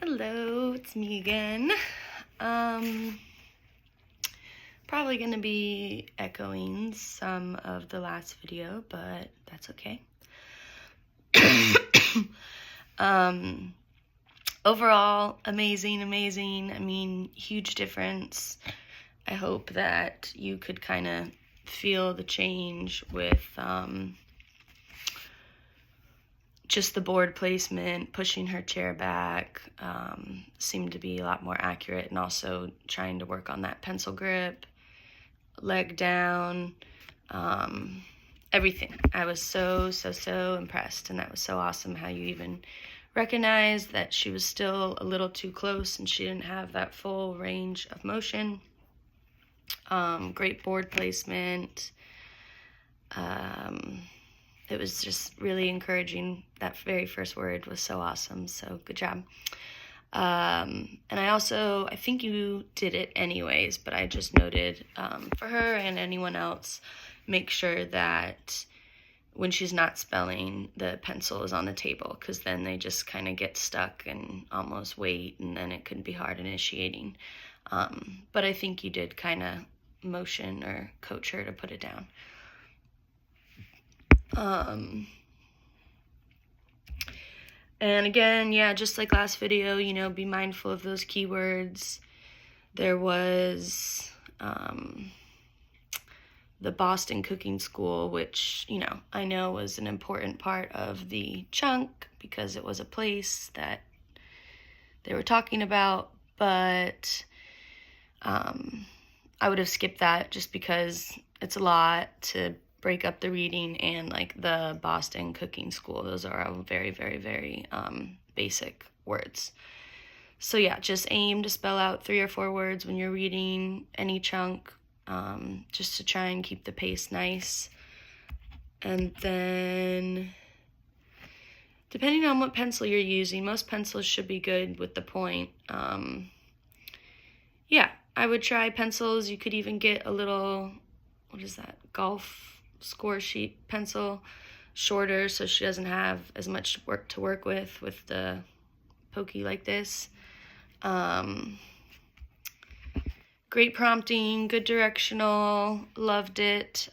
Hello, it's me again. Probably gonna be echoing some of the last video, but that's okay. Overall, amazing. I mean, huge difference. I hope that you could kind of feel the change with just the board placement, pushing her chair back, seemed to be a lot more accurate, and also trying to work on that pencil grip, leg down, everything. I was so impressed, and that was so awesome how you even recognized that she was still a little too close and she didn't have that full range of motion. Great board placement. It was just really encouraging. That very first word was so awesome, so good job. And I think you did it anyways, but I just noted for her and anyone else, make sure that when she's not spelling, the pencil is on the table, because then they just kind of get stuck and almost wait, and then it could be hard initiating. But I think you did kind of motion or coach her to put it down. And again, yeah, just like last video, be mindful of those keywords. There was the Boston Cooking School, which, I know was an important part of the chunk because it was a place that they were talking about, but I would have skipped that just because it's a lot to break up the reading, and like the Boston Cooking School, those are all very basic words. So yeah, just aim to spell out 3 or 4 words when you're reading any chunk, just to try and keep the pace nice. And then, depending on what pencil you're using, most pencils should be good with the point. Yeah, I would try pencils. You could even get a little, what is that, golf score sheet pencil, shorter, so she doesn't have as much work to work with the pokey like this. Great prompting, good directional, loved it.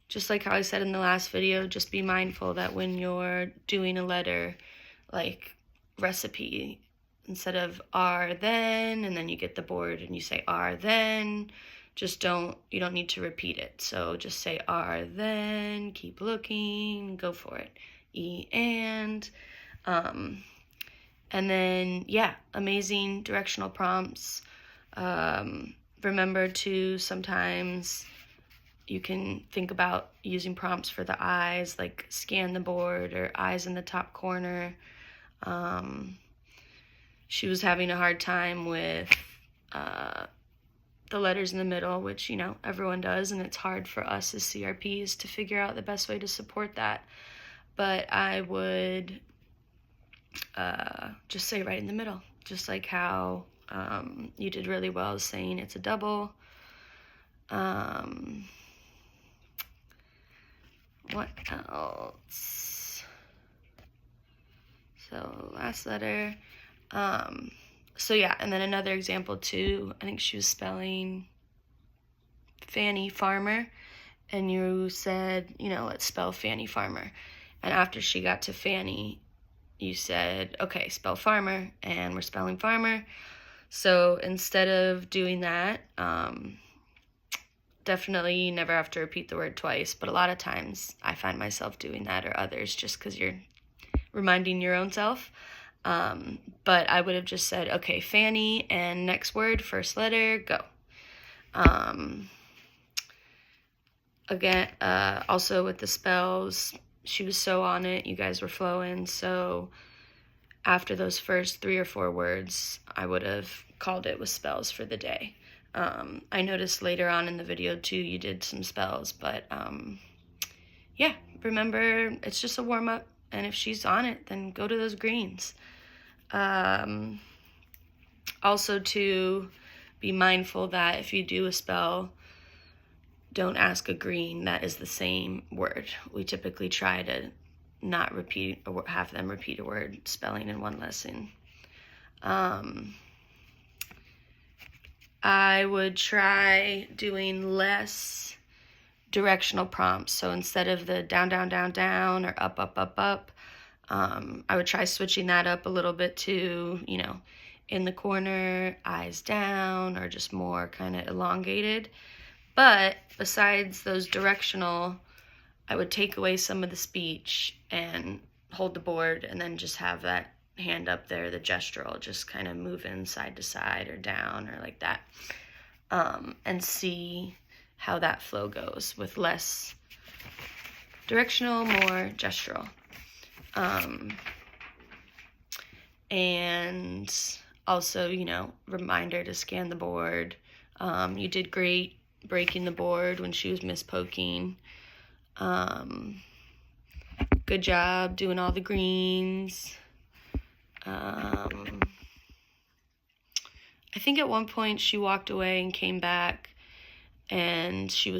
Just like how I said in the last video, just be mindful that when you're doing a letter, like recipe, instead of are then, and then you get the board and you say are then, you don't need to repeat it. So just say are then, keep looking, go for it. And then, yeah, amazing directional prompts. Remember to sometimes you can think about using prompts for the eyes, like scan the board or eyes in the top corner. She was having a hard time with the letters in the middle, which, everyone does, and it's hard for us as CRPs to figure out the best way to support that. But I would just say right in the middle, just like how you did really well saying it's a double. What else? So last letter. So yeah, and then another example too, I think she was spelling Fanny Farmer, and you said, let's spell Fanny Farmer. And after she got to Fanny, you said, okay, spell farmer, and we're spelling farmer. So instead of doing that, definitely you never have to repeat the word twice, but a lot of times I find myself doing that, or others, just because you're reminding your own self. But I would have just said, okay, Fanny, and next word, first letter, go. Again, also with the spells, she was so on it, you guys were flowing, so after those first 3 or 4 words, I would have called it with spells for the day. I noticed later on in the video too, you did some spells, but yeah, remember, it's just a warm-up, and if she's on it, then go to those greens. Also to be mindful that if you do a spell, don't ask a green that is the same word. We typically try to not repeat or have them repeat a word spelling in one lesson. I would try doing less directional prompts. So instead of the down, down, down, down, or up, up, up, up, I would try switching that up a little bit to, in the corner, eyes down, or just more kind of elongated. But besides those directional, I would take away some of the speech and hold the board and then just have that hand up there, the gestural, just kind of moving side to side or down or like that, and see how that flow goes with less directional, more gestural. And also, reminder to scan the board. You did great breaking the board when she was mispoking. Good job doing all the greens. I think at one point she walked away and came back and she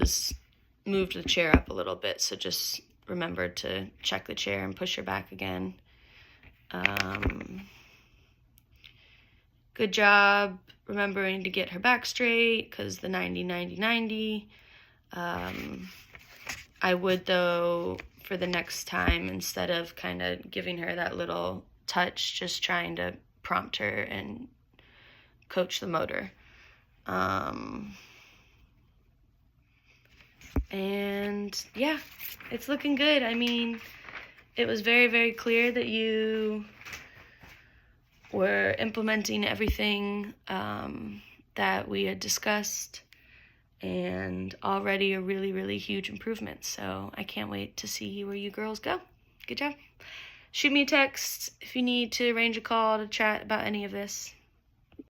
moved the chair up a little bit, so just remember to check the chair and push her back again. Good job remembering to get her back straight, because the 90, 90, 90. I would, though, for the next time, instead of kind of giving her that little touch, just trying to prompt her and coach the motor. And yeah, it's looking good. I mean, it was very, very clear that you were implementing everything that we had discussed, and already a really, really huge improvement. So I can't wait to see where you girls go. Good job. Shoot me a text if you need to arrange a call to chat about any of this.